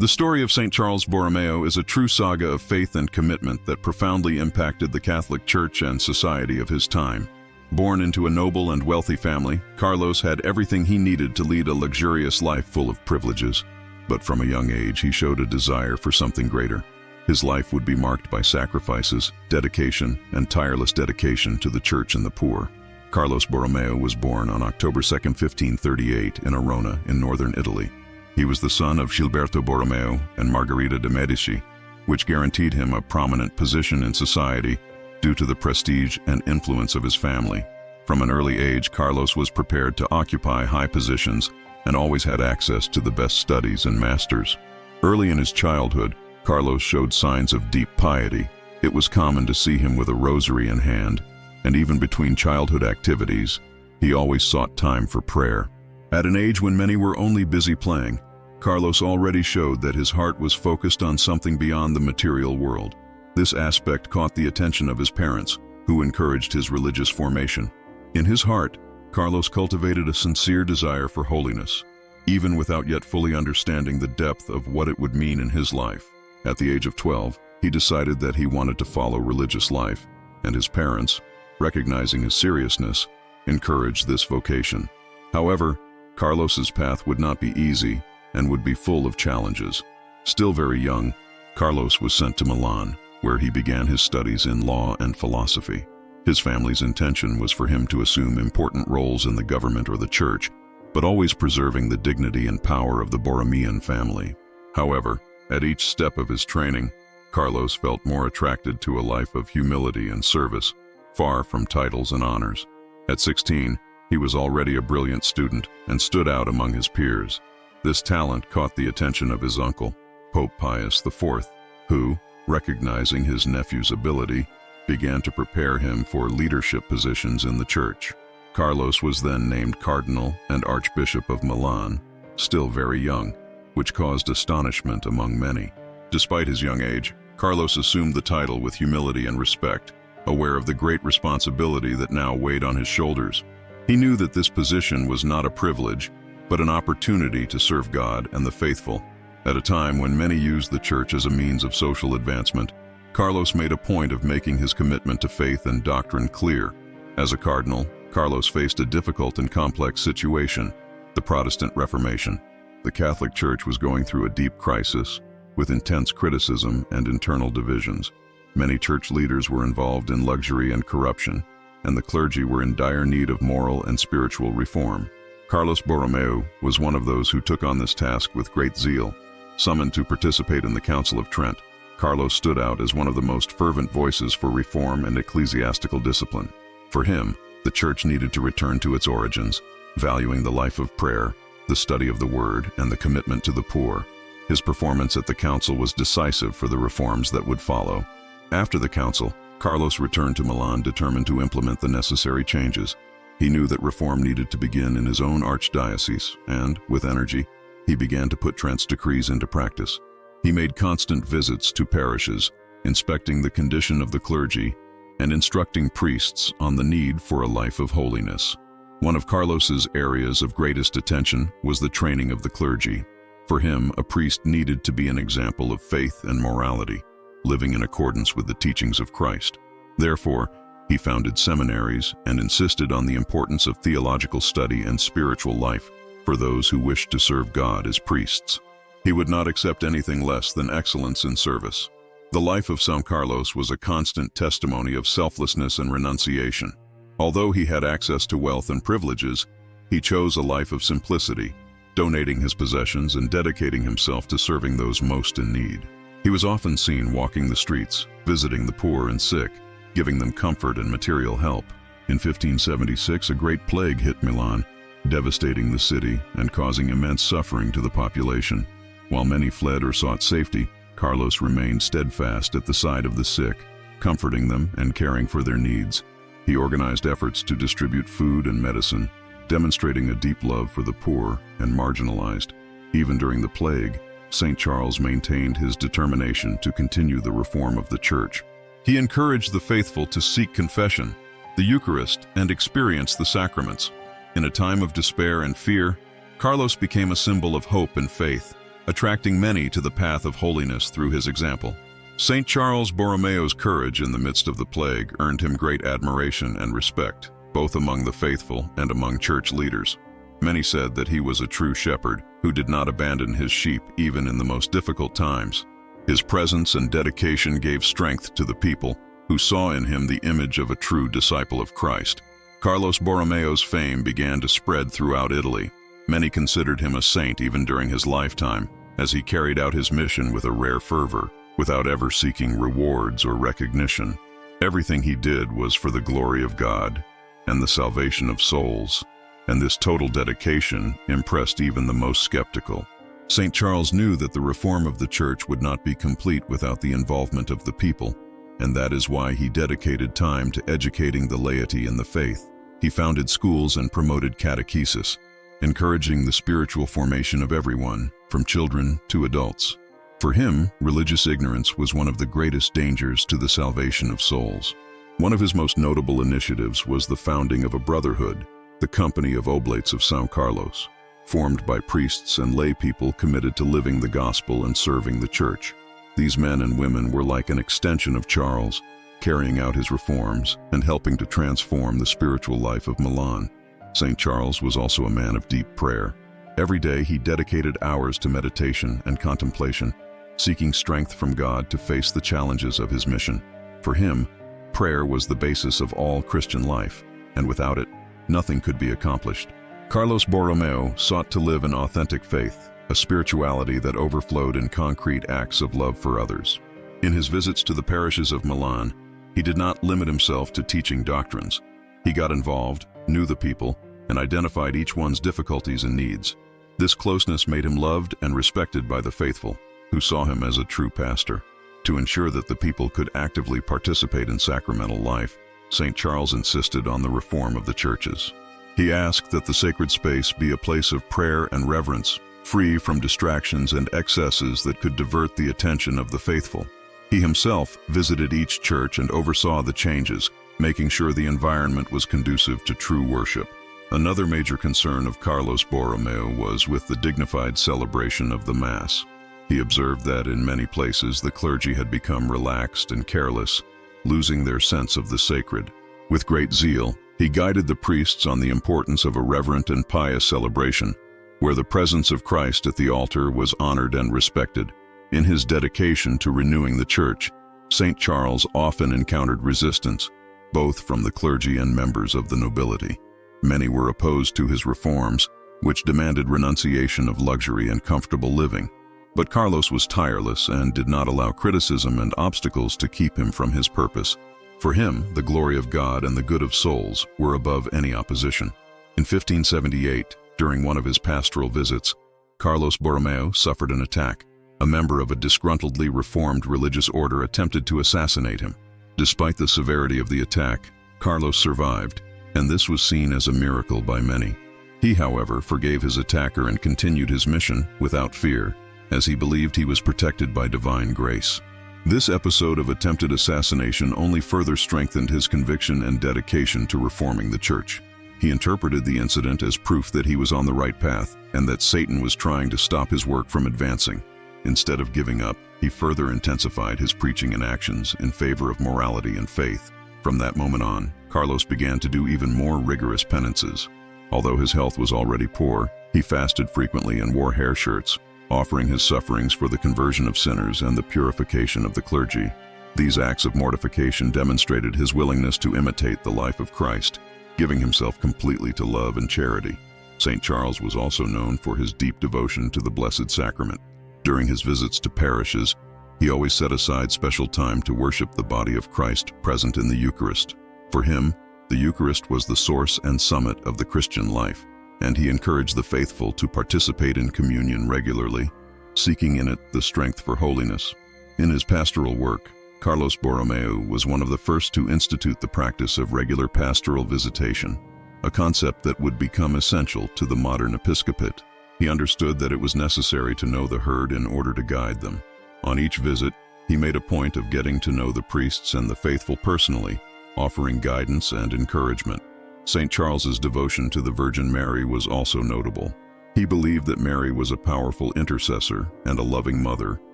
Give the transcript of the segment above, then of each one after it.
The story of Saint Charles Borromeo is a true saga of faith and commitment that profoundly impacted the Catholic Church and society of his time. Born into a noble and wealthy family, Carlos had everything he needed to lead a luxurious life full of privileges. But from a young age, he showed a desire for something greater. His life would be marked by sacrifices, dedication, and tireless dedication to the church and the poor. Carlos Borromeo was born on October 2, 1538, in Arona, in northern Italy. He was the son of Gilberto Borromeo and Margherita de' Medici, which guaranteed him a prominent position in society due to the prestige and influence of his family. From an early age, Carlos was prepared to occupy high positions and always had access to the best studies and masters. Early in his childhood, Carlos showed signs of deep piety. It was common to see him with a rosary in hand, and even between childhood activities, he always sought time for prayer. At an age when many were only busy playing, Carlos already showed that his heart was focused on something beyond the material world. This aspect caught the attention of his parents, who encouraged his religious formation. In his heart, Carlos cultivated a sincere desire for holiness, even without yet fully understanding the depth of what it would mean in his life. At the age of 12, he decided that he wanted to follow religious life, and his parents, recognizing his seriousness, encouraged this vocation. However, Carlos's path would not be easy and would be full of challenges. Still very young, Carlos was sent to Milan, where he began his studies in law and philosophy. His family's intention was for him to assume important roles in the government or the church, but always preserving the dignity and power of the Borromean family. However, at each step of his training, Carlos felt more attracted to a life of humility and service, far from titles and honors. At 16, he was already a brilliant student and stood out among his peers. This talent caught the attention of his uncle, Pope Pius IV, who, recognizing his nephew's ability, began to prepare him for leadership positions in the church. Carlos was then named Cardinal and Archbishop of Milan, still very young, which caused astonishment among many. Despite his young age, Carlos assumed the title with humility and respect, aware of the great responsibility that now weighed on his shoulders. He knew that this position was not a privilege, but an opportunity to serve God and the faithful. At a time when many used the church as a means of social advancement, Carlos made a point of making his commitment to faith and doctrine clear. As a cardinal, Carlos faced a difficult and complex situation: the Protestant Reformation. The Catholic Church was going through a deep crisis, with intense criticism and internal divisions. Many church leaders were involved in luxury and corruption, and the clergy were in dire need of moral and spiritual reform. Carlos Borromeo was one of those who took on this task with great zeal. Summoned to participate in the Council of Trent, Carlos stood out as one of the most fervent voices for reform and ecclesiastical discipline. For him, the church needed to return to its origins, valuing the life of prayer, the study of the Word, and the commitment to the poor. His performance at the council was decisive for the reforms that would follow. After the council, Carlos returned to Milan determined to implement the necessary changes. He knew that reform needed to begin in his own archdiocese, and, with energy, he began to put Trent's decrees into practice. He made constant visits to parishes, inspecting the condition of the clergy and instructing priests on the need for a life of holiness. One of Carlos's areas of greatest attention was the training of the clergy. For him, a priest needed to be an example of faith and morality, living in accordance with the teachings of Christ. Therefore, he founded seminaries and insisted on the importance of theological study and spiritual life for those who wished to serve God as priests. He would not accept anything less than excellence in service. The life of Saint Carlos was a constant testimony of selflessness and renunciation. Although he had access to wealth and privileges, he chose a life of simplicity, donating his possessions and dedicating himself to serving those most in need. He was often seen walking the streets, visiting the poor and sick, giving them comfort and material help. In 1576, a great plague hit Milan, devastating the city and causing immense suffering to the population. While many fled or sought safety, Carlos remained steadfast at the side of the sick, comforting them and caring for their needs. He organized efforts to distribute food and medicine, demonstrating a deep love for the poor and marginalized. Even during the plague, Saint Charles maintained his determination to continue the reform of the Church. He encouraged the faithful to seek confession, the Eucharist, and experience the sacraments. In a time of despair and fear, Carlos became a symbol of hope and faith. attracting many to the path of holiness through his example. Saint Charles Borromeo's courage in the midst of the plague earned him great admiration and respect, both among the faithful and among church leaders. Many said that he was a true shepherd who did not abandon his sheep even in the most difficult times. His presence and dedication gave strength to the people, who saw in him the image of a true disciple of Christ. Carlos Borromeo's fame began to spread throughout Italy. Many considered him a saint even during his lifetime, as he carried out his mission with a rare fervor, without ever seeking rewards or recognition. Everything he did was for the glory of God and the salvation of souls, and this total dedication impressed even the most skeptical. St. Charles knew that the reform of the Church would not be complete without the involvement of the people, and that is why he dedicated time to educating the laity in the faith. He founded schools and promoted catechesis, encouraging the spiritual formation of everyone, from children to adults. For him, religious ignorance was one of the greatest dangers to the salvation of souls. One of his most notable initiatives was the founding of a brotherhood, the Company of Oblates of São Carlos, formed by priests and lay people committed to living the gospel and serving the Church. These men and women were like an extension of Charles, carrying out his reforms and helping to transform the spiritual life of Milan. St. Charles was also a man of deep prayer. Every day he dedicated hours to meditation and contemplation, seeking strength from God to face the challenges of his mission. For him, prayer was the basis of all Christian life, and without it, nothing could be accomplished. Carlos Borromeo sought to live an authentic faith, a spirituality that overflowed in concrete acts of love for others. In his visits to the parishes of Milan, he did not limit himself to teaching doctrines. He got involved, knew the people, and identified each one's difficulties and needs. This closeness made him loved and respected by the faithful, who saw him as a true pastor. To ensure that the people could actively participate in sacramental life, St. Charles insisted on the reform of the churches. He asked that the sacred space be a place of prayer and reverence, free from distractions and excesses that could divert the attention of the faithful. He himself visited each church and oversaw the changes, making sure the environment was conducive to true worship. Another major concern of Carlos Borromeo was with the dignified celebration of the Mass. He observed that in many places the clergy had become relaxed and careless, losing their sense of the sacred. With great zeal, he guided the priests on the importance of a reverent and pious celebration, where the presence of Christ at the altar was honored and respected. In his dedication to renewing the Church, St. Charles often encountered resistance, both from the clergy and members of the nobility. Many were opposed to his reforms, which demanded renunciation of luxury and comfortable living. But Carlos was tireless and did not allow criticism and obstacles to keep him from his purpose. For him, the glory of God and the good of souls were above any opposition. In 1578, during one of his pastoral visits, Carlos Borromeo suffered an attack. A member of a disgruntledly reformed religious order attempted to assassinate him. Despite the severity of the attack, Carlos survived, and this was seen as a miracle by many. He, however, forgave his attacker and continued his mission without fear, as he believed he was protected by divine grace. This episode of attempted assassination only further strengthened his conviction and dedication to reforming the Church. He interpreted the incident as proof that he was on the right path and that Satan was trying to stop his work from advancing. Instead of giving up, he further intensified his preaching and actions in favor of morality and faith. From that moment on, Carlos began to do even more rigorous penances. Although his health was already poor, he fasted frequently and wore hair shirts, offering his sufferings for the conversion of sinners and the purification of the clergy. These acts of mortification demonstrated his willingness to imitate the life of Christ, giving himself completely to love and charity. St. Charles was also known for his deep devotion to the Blessed Sacrament. During his visits to parishes, he always set aside special time to worship the body of Christ present in the Eucharist. For him, the Eucharist was the source and summit of the Christian life, and he encouraged the faithful to participate in communion regularly, seeking in it the strength for holiness. In his pastoral work, Carlos Borromeo was one of the first to institute the practice of regular pastoral visitation, a concept that would become essential to the modern episcopate. He understood that it was necessary to know the herd in order to guide them. On each visit, he made a point of getting to know the priests and the faithful personally, offering guidance and encouragement. St. Charles's devotion to the Virgin Mary was also notable. He believed that Mary was a powerful intercessor and a loving mother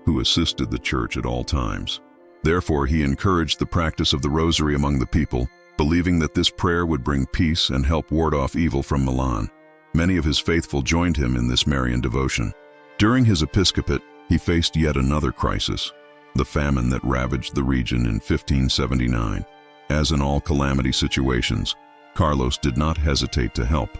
who assisted the church at all times. Therefore, he encouraged the practice of the rosary among the people, believing that this prayer would bring peace and help ward off evil from Milan. Many of his faithful joined him in this Marian devotion. During his episcopate, he faced yet another crisis, the famine that ravaged the region in 1579. As in all calamity situations, Carlos did not hesitate to help.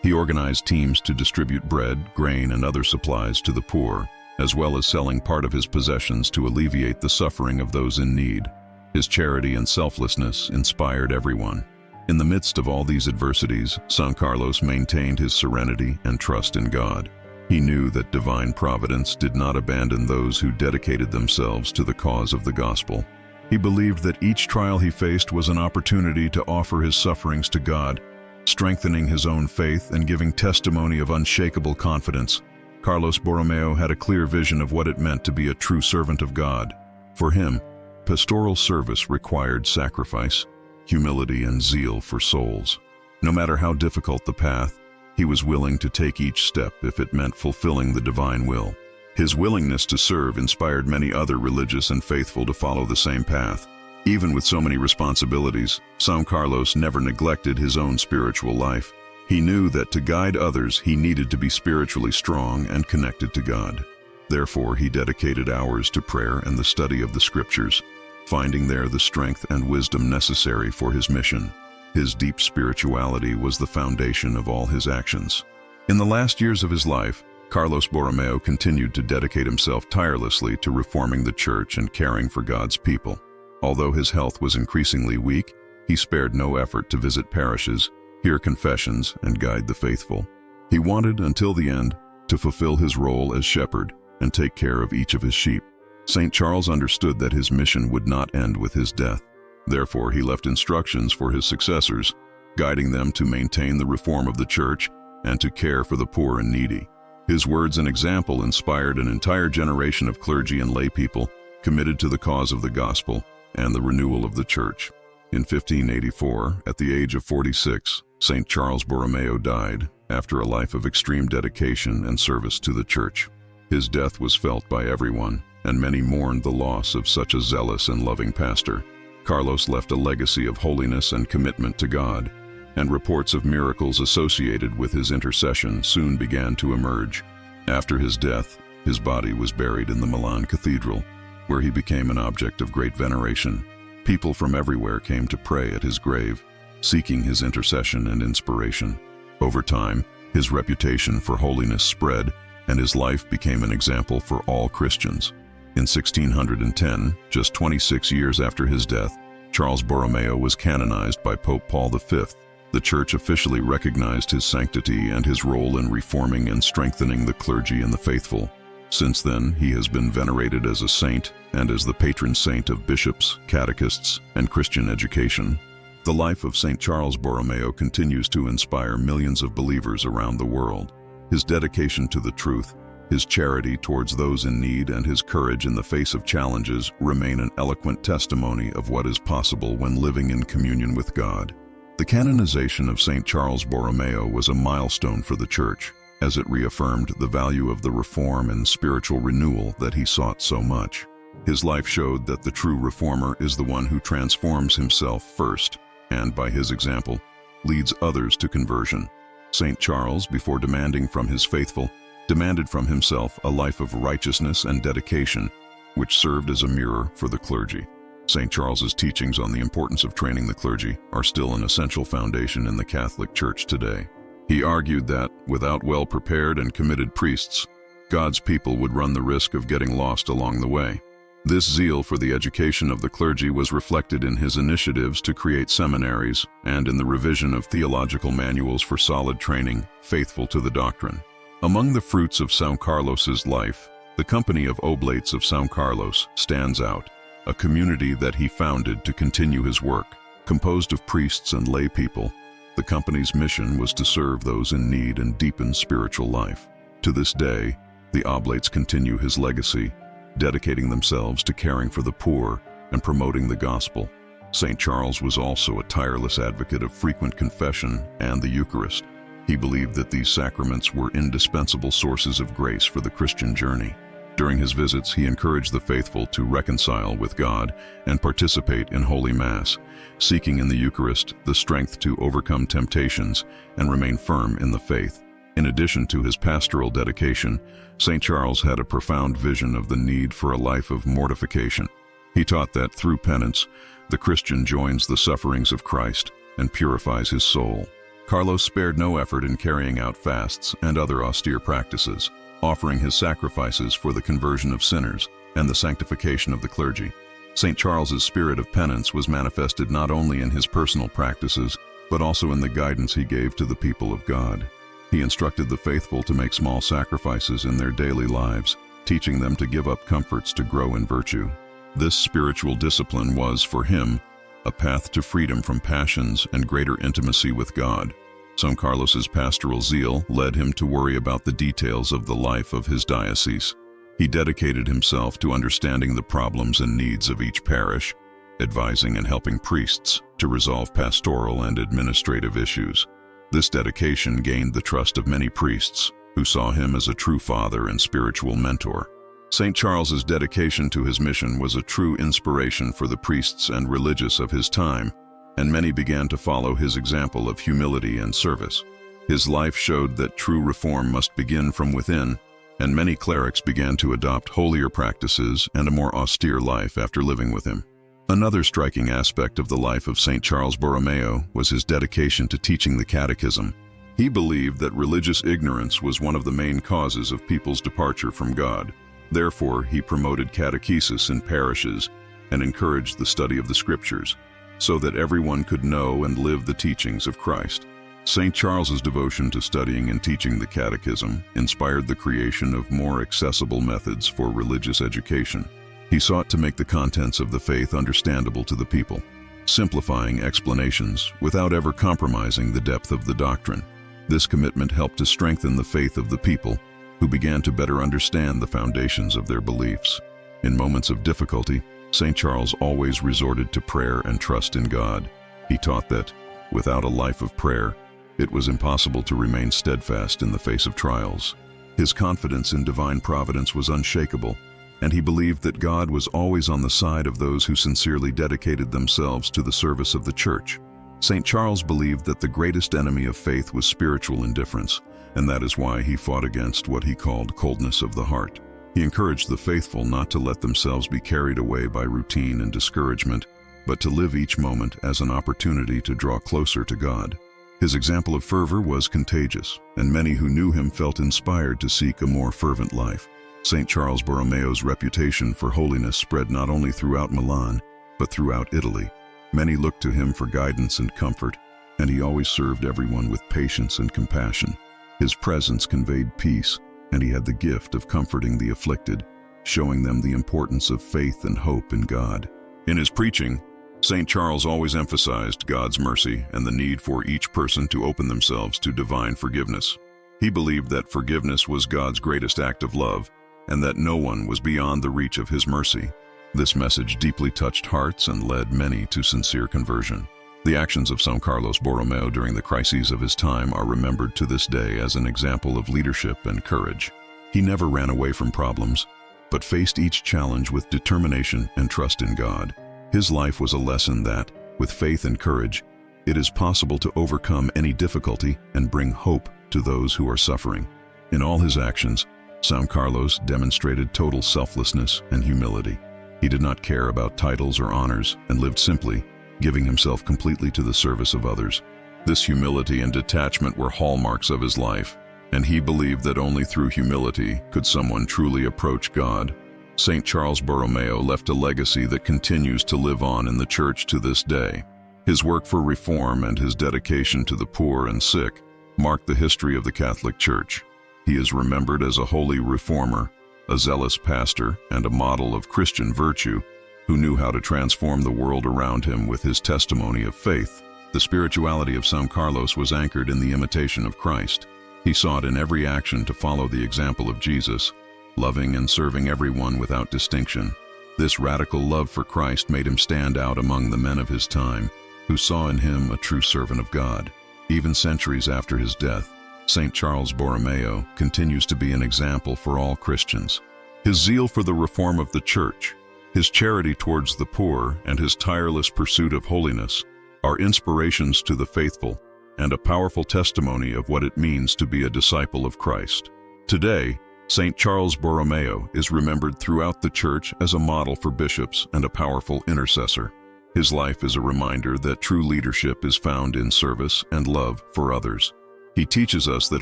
He organized teams to distribute bread, grain, and other supplies to the poor, as well as selling part of his possessions to alleviate the suffering of those in need. His charity and selflessness inspired everyone. In the midst of all these adversities, Saint Carlos maintained his serenity and trust in God. He knew that divine providence did not abandon those who dedicated themselves to the cause of the gospel. He believed that each trial he faced was an opportunity to offer his sufferings to God, strengthening his own faith and giving testimony of unshakable confidence. Carlos Borromeo had a clear vision of what it meant to be a true servant of God. For him, pastoral service required sacrifice, humility, and zeal for souls. No matter how difficult the path, he was willing to take each step if it meant fulfilling the divine will. His willingness to serve inspired many other religious and faithful to follow the same path. Even with so many responsibilities, Saint Carlos never neglected his own spiritual life. He knew that to guide others, he needed to be spiritually strong and connected to God. Therefore, he dedicated hours to prayer and the study of the scriptures, finding there the strength and wisdom necessary for his mission. His deep spirituality was the foundation of all his actions. In the last years of his life, Carlos Borromeo continued to dedicate himself tirelessly to reforming the church and caring for God's people. Although his health was increasingly weak, he spared no effort to visit parishes, hear confessions, and guide the faithful. He wanted, until the end, to fulfill his role as shepherd and take care of each of his sheep. Saint Charles understood that his mission would not end with his death. Therefore, he left instructions for his successors, guiding them to maintain the reform of the church and to care for the poor and needy. His words and example inspired an entire generation of clergy and lay people committed to the cause of the gospel and the renewal of the church. In 1584, at the age of 46, Saint Charles Borromeo died after a life of extreme dedication and service to the church. His death was felt by everyone, and many mourned the loss of such a zealous and loving pastor. Carlos left a legacy of holiness and commitment to God, and reports of miracles associated with his intercession soon began to emerge. After his death, his body was buried in the Milan Cathedral, where he became an object of great veneration. People from everywhere came to pray at his grave, seeking his intercession and inspiration. Over time, his reputation for holiness spread, and his life became an example for all Christians. In 1610, just 26 years after his death, Charles Borromeo was canonized by Pope Paul V. The Church officially recognized his sanctity and his role in reforming and strengthening the clergy and the faithful. Since then, he has been venerated as a saint and as the patron saint of bishops, catechists, and Christian education. The life of Saint Charles Borromeo continues to inspire millions of believers around the world. His dedication to the truth, his charity towards those in need, and his courage in the face of challenges remain an eloquent testimony of what is possible when living in communion with God. The canonization of Saint Charles Borromeo was a milestone for the Church, as it reaffirmed the value of the reform and spiritual renewal that he sought so much. His life showed that the true reformer is the one who transforms himself first, and by his example, leads others to conversion. Saint Charles, before demanding from his faithful, demanded from himself a life of righteousness and dedication, which served as a mirror for the clergy. St. Charles's teachings on the importance of training the clergy are still an essential foundation in the Catholic Church today. He argued that, without well-prepared and committed priests, God's people would run the risk of getting lost along the way. This zeal for the education of the clergy was reflected in his initiatives to create seminaries and in the revision of theological manuals for solid training, faithful to the doctrine. Among the fruits of Saint Carlos's life, the Company of Oblates of Saint Carlos stands out, a community that he founded to continue his work. Composed of priests and lay people, the company's mission was to serve those in need and deepen spiritual life. To this day, the Oblates continue his legacy, dedicating themselves to caring for the poor and promoting the gospel. St. Charles was also a tireless advocate of frequent confession and the Eucharist. He believed that these sacraments were indispensable sources of grace for the Christian journey. During his visits, he encouraged the faithful to reconcile with God and participate in Holy Mass, seeking in the Eucharist the strength to overcome temptations and remain firm in the faith. In addition to his pastoral dedication, Saint Charles had a profound vision of the need for a life of mortification. He taught that through penance, the Christian joins the sufferings of Christ and purifies his soul. Carlos spared no effort in carrying out fasts and other austere practices, offering his sacrifices for the conversion of sinners and the sanctification of the clergy. St. Charles's spirit of penance was manifested not only in his personal practices, but also in the guidance he gave to the people of God. He instructed the faithful to make small sacrifices in their daily lives, teaching them to give up comforts to grow in virtue. This spiritual discipline was, for him, a path to freedom from passions and greater intimacy with God. Saint Carlos's pastoral zeal led him to worry about the details of the life of his diocese. He dedicated himself to understanding the problems and needs of each parish, advising and helping priests to resolve pastoral and administrative issues. This dedication gained the trust of many priests, who saw him as a true father and spiritual mentor. St. Charles's dedication to his mission was a true inspiration for the priests and religious of his time, and many began to follow his example of humility and service. His life showed that true reform must begin from within, and many clerics began to adopt holier practices and a more austere life after living with him. Another striking aspect of the life of Saint Charles Borromeo was his dedication to teaching the catechism. He believed that religious ignorance was one of the main causes of people's departure from God. Therefore, he promoted catechesis in parishes and encouraged the study of the Scriptures, so that everyone could know and live the teachings of Christ. St. Charles's devotion to studying and teaching the catechism inspired the creation of more accessible methods for religious education. He sought to make the contents of the faith understandable to the people, simplifying explanations without ever compromising the depth of the doctrine. This commitment helped to strengthen the faith of the people, who began to better understand the foundations of their beliefs. In moments of difficulty, St. Charles always resorted to prayer and trust in God. He taught that, without a life of prayer, it was impossible to remain steadfast in the face of trials. His confidence in divine providence was unshakable, and he believed that God was always on the side of those who sincerely dedicated themselves to the service of the Church. St. Charles believed that the greatest enemy of faith was spiritual indifference, and that is why he fought against what he called coldness of the heart. He encouraged the faithful not to let themselves be carried away by routine and discouragement, but to live each moment as an opportunity to draw closer to God. His example of fervor was contagious, and many who knew him felt inspired to seek a more fervent life. Saint Charles Borromeo's reputation for holiness spread not only throughout Milan, but throughout Italy. Many looked to him for guidance and comfort, and he always served everyone with patience and compassion. His presence conveyed peace, and he had the gift of comforting the afflicted, showing them the importance of faith and hope in God. In his preaching, St. Charles always emphasized God's mercy and the need for each person to open themselves to divine forgiveness. He believed that forgiveness was God's greatest act of love, and that no one was beyond the reach of his mercy. This message deeply touched hearts and led many to sincere conversion. The actions of Saint Carlos Borromeo during the crises of his time are remembered to this day as an example of leadership and courage. He never ran away from problems, but faced each challenge with determination and trust in God. His life was a lesson that, with faith and courage, it is possible to overcome any difficulty and bring hope to those who are suffering. In all his actions, Saint Carlos demonstrated total selflessness and humility. He did not care about titles or honors and lived simply, giving himself completely to the service of others. This humility and detachment were hallmarks of his life, and he believed that only through humility could someone truly approach God. Saint Charles Borromeo left a legacy that continues to live on in the Church to this day. His work for reform and his dedication to the poor and sick marked the history of the Catholic Church. He is remembered as a holy reformer, a zealous pastor, and a model of Christian virtue, who knew how to transform the world around him with his testimony of faith. The spirituality of Saint Carlos was anchored in the imitation of Christ. He sought in every action to follow the example of Jesus, loving and serving everyone without distinction. This radical love for Christ made him stand out among the men of his time, who saw in him a true servant of God. Even centuries after his death, Saint Charles Borromeo continues to be an example for all Christians. His zeal for the reform of the Church, his charity towards the poor, and his tireless pursuit of holiness are inspirations to the faithful and a powerful testimony of what it means to be a disciple of Christ. Today, Saint Charles Borromeo is remembered throughout the Church as a model for bishops and a powerful intercessor. His life is a reminder that true leadership is found in service and love for others. He teaches us that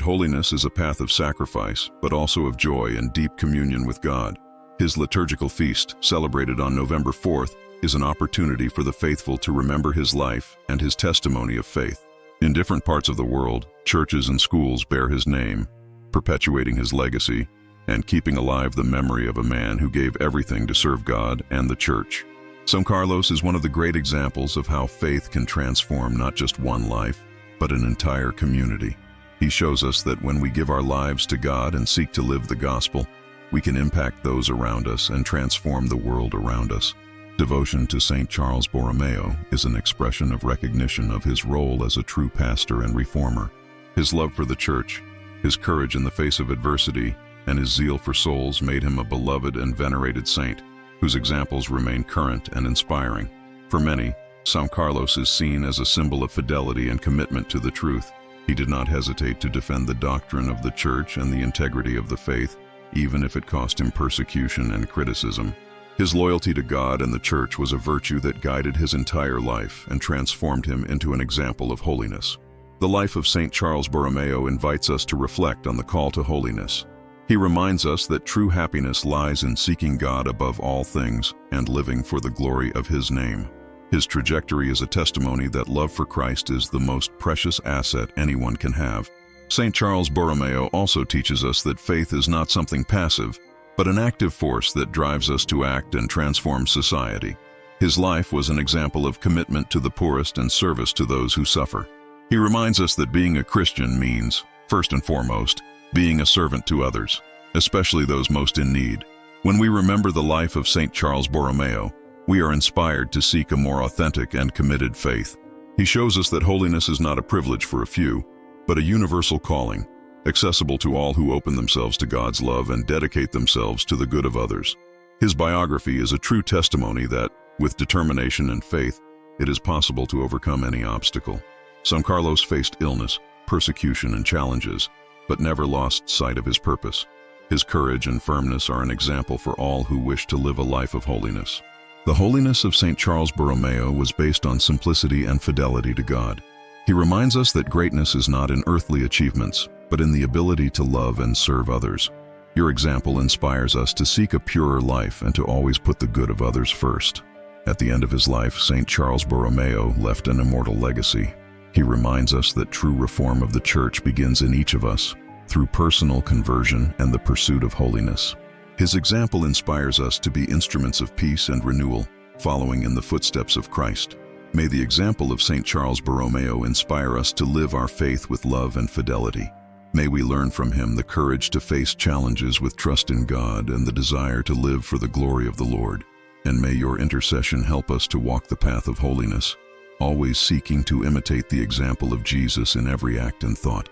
holiness is a path of sacrifice, but also of joy and deep communion with God. His liturgical feast, celebrated on November 4th, is an opportunity for the faithful to remember his life and his testimony of faith. In different parts of the world, churches and schools bear his name, perpetuating his legacy and keeping alive the memory of a man who gave everything to serve God and the Church. Saint Carlos is one of the great examples of how faith can transform not just one life, but an entire community. He shows us that when we give our lives to God and seek to live the gospel, we can impact those around us and transform the world around us. Devotion to Saint Charles Borromeo is an expression of recognition of his role as a true pastor and reformer. His love for the Church, his courage in the face of adversity, and his zeal for souls made him a beloved and venerated saint, whose examples remain current and inspiring. For many, Saint Carlos is seen as a symbol of fidelity and commitment to the truth. He did not hesitate to defend the doctrine of the Church and the integrity of the faith, even if it cost him persecution and criticism. His loyalty to God and the Church was a virtue that guided his entire life and transformed him into an example of holiness. The life of Saint Charles Borromeo invites us to reflect on the call to holiness. He reminds us that true happiness lies in seeking God above all things and living for the glory of his name. His trajectory is a testimony that love for Christ is the most precious asset anyone can have. Saint Charles Borromeo also teaches us that faith is not something passive, but an active force that drives us to act and transform society. His life was an example of commitment to the poorest and service to those who suffer. He reminds us that being a Christian means, first and foremost, being a servant to others, especially those most in need. When we remember the life of Saint Charles Borromeo, we are inspired to seek a more authentic and committed faith. He shows us that holiness is not a privilege for a few, but a universal calling, accessible to all who open themselves to God's love and dedicate themselves to the good of others. His biography is a true testimony that, with determination and faith, it is possible to overcome any obstacle. Saint Carlos faced illness, persecution, and challenges, but never lost sight of his purpose. His courage and firmness are an example for all who wish to live a life of holiness. The holiness of Saint Charles Borromeo was based on simplicity and fidelity to God. He reminds us that greatness is not in earthly achievements, but in the ability to love and serve others. Your example inspires us to seek a purer life and to always put the good of others first. At the end of his life, Saint Charles Borromeo left an immortal legacy. He reminds us that true reform of the Church begins in each of us, through personal conversion and the pursuit of holiness. His example inspires us to be instruments of peace and renewal, following in the footsteps of Christ. May the example of Saint Charles Borromeo inspire us to live our faith with love and fidelity. May we learn from him the courage to face challenges with trust in God and the desire to live for the glory of the Lord. And may your intercession help us to walk the path of holiness, always seeking to imitate the example of Jesus in every act and thought.